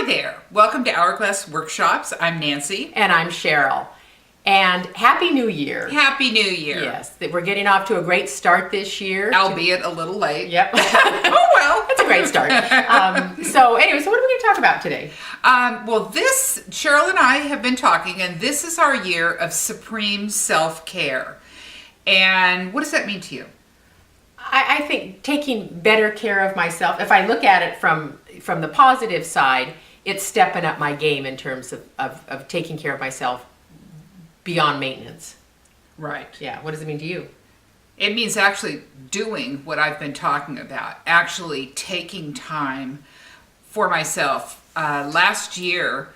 Hi there. Welcome to Hourglass Workshops. I'm Nancy. And I'm Cherryll. And Happy New Year. Happy New Year. Yes, we're getting off to a great start this year. Albeit a little late. Yep. Oh, well. It's a great start. So what are we going to talk about today? Cherryll and I have been talking, and this is our year of supreme self-care. And what does that mean to you? I think taking better care of myself, if I look at it from the positive side, it's stepping up my game in terms of taking care of myself beyond maintenance. Right. Yeah. What does it mean to you? It means actually doing what I've been talking about, actually taking time for myself. Last year,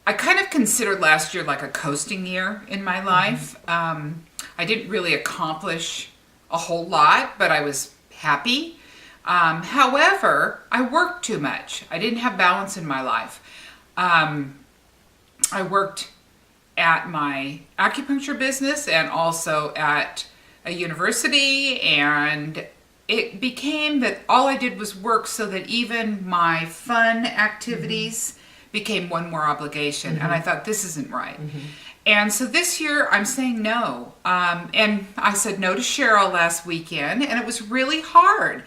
I kind of considered last year like a coasting year in my life. I didn't really accomplish a whole lot, but I was happy. However, I worked too much. I didn't have balance in my life. I worked at my acupuncture business and also at a university, and it became that all I did was work, so that even my fun activities became one more obligation. And I thought, this isn't right. And so this year I'm saying no. And I said no to Cherryll last weekend, and it was really hard.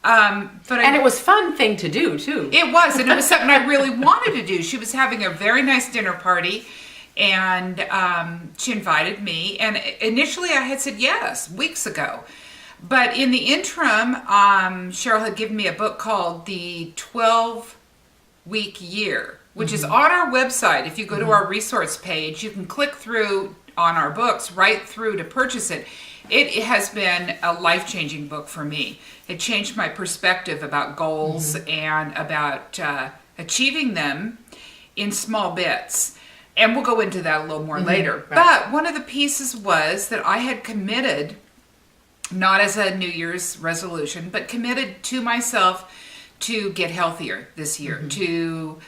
And it was a fun thing to do too. It was, and it was something I really wanted to do. She was having a very nice dinner party, and she invited me. And initially I had said yes weeks ago. But in the interim, Cherryll had given me a book called The 12-Week Year, which is on our website. If you go to our resource page, you can click through on our books right through to purchase it. It has been a life-changing book for me. It changed my perspective about goals and about achieving them in small bits. And we'll go into that a little more later. Right. But one of the pieces was that I had committed, not as a New Year's resolution, but committed to myself to get healthier this year, to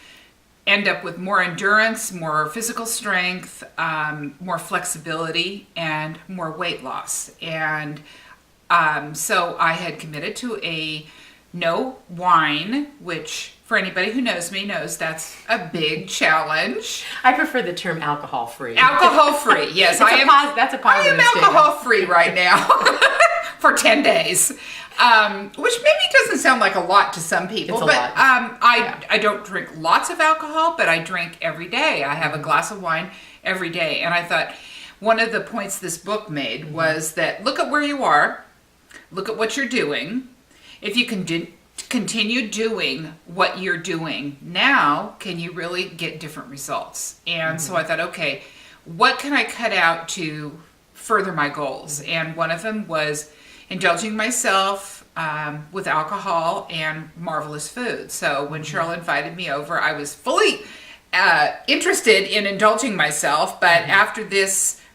end up with more endurance, more physical strength, more flexibility, and more weight loss. And so I had committed to a no wine, which for anybody who knows me knows that's a big challenge. I prefer the term alcohol-free. Alcohol-free, yes. That's a positive I am alcohol-free right now for 10 days. Which maybe doesn't sound like a lot to some people, It's a but lot. I don't drink lots of alcohol, but I drink every day. I have a glass of wine every day. And I thought one of the points this book made was that look at where you are, look at what you're doing. If you can continue doing what you're doing now, can you really get different results? And so I thought, okay, what can I cut out to further my goals? And one of them was indulging myself with alcohol and marvelous food. So when Cherryll invited me over, I was fully interested in indulging myself. But after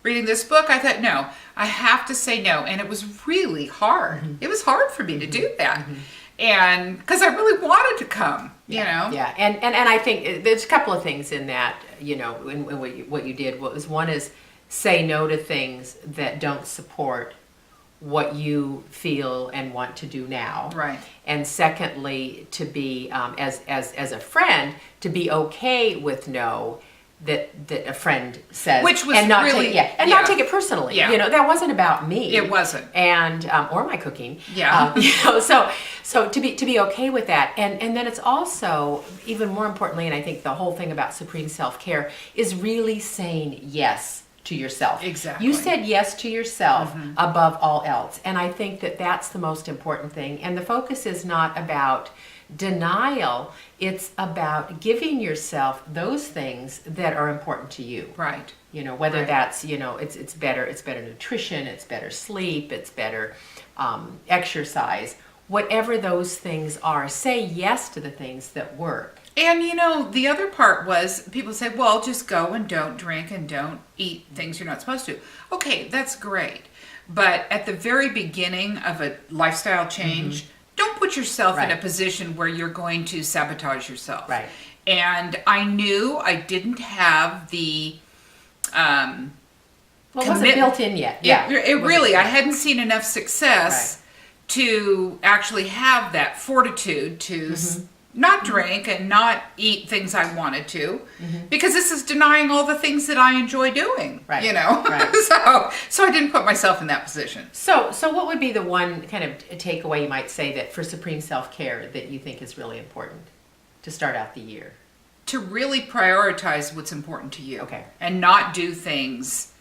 reading this book, I thought, no, I have to say no. And it was really hard. It was hard for me to do that. And because I really wanted to come, you know. Yeah, and I think there's a couple of things in that, in what you did. One is say no to things that don't support what you feel and want to do now. Right. And secondly, to be as a friend, to be okay with no that a friend says, which was and not really not take it personally. Yeah. That wasn't about me. It wasn't. And or my cooking. Yeah. So to be okay with that, and then it's also even more importantly, and I think the whole thing about supreme self-care is really saying yes to yourself. Exactly. You said yes to yourself above all else. And I think that that's the most important thing. And the focus is not about denial. It's about giving yourself those things that are important to you. Right. Whether that's, it's better nutrition, it's better sleep, it's better exercise. Whatever those things are, say yes to the things that work. And the other part was people say, well, just go and don't drink and don't eat things you're not supposed to. Okay, that's great. But at the very beginning of a lifestyle change, don't put yourself in a position where you're going to sabotage yourself. Right. And I knew I didn't have the it wasn't built in yet. It really, I hadn't seen enough success to actually have that fortitude to not drink and not eat things I wanted to, because this is denying all the things that I enjoy doing, Right. you know? Right. So I didn't put myself in that position. So what would be the one kind of takeaway you might say that for supreme self-care that you think is really important to start out the year? To really prioritize what's important to you. Okay. And not do things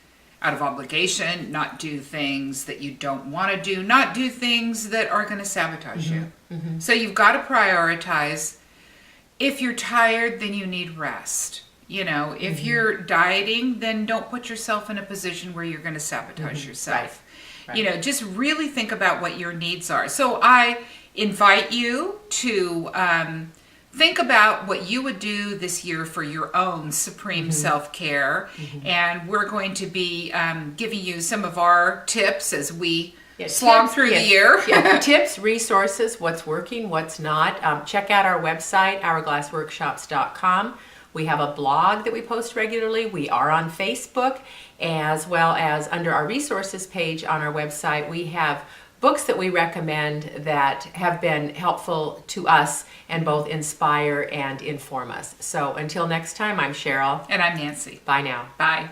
out of obligation, not do things that you don't want to do, not do things that are going to sabotage you. So you've got to prioritize. If you're tired, then you need rest. You know, if you're dieting, then don't put yourself in a position where you're going to sabotage yourself. Right. You know, just really think about what your needs are. So I invite you to think about what you would do this year for your own supreme self-care. And we're going to be giving you some of our tips as we slog through the year. Tips, resources, what's working, what's not. Check out our website, hourglassworkshops.com. We have a blog that we post regularly. We are on Facebook, as well as under our resources page on our website, we have books that we recommend that have been helpful to us and both inspire and inform us. So until next time, I'm Cherryll. And I'm Nancy. Bye now. Bye.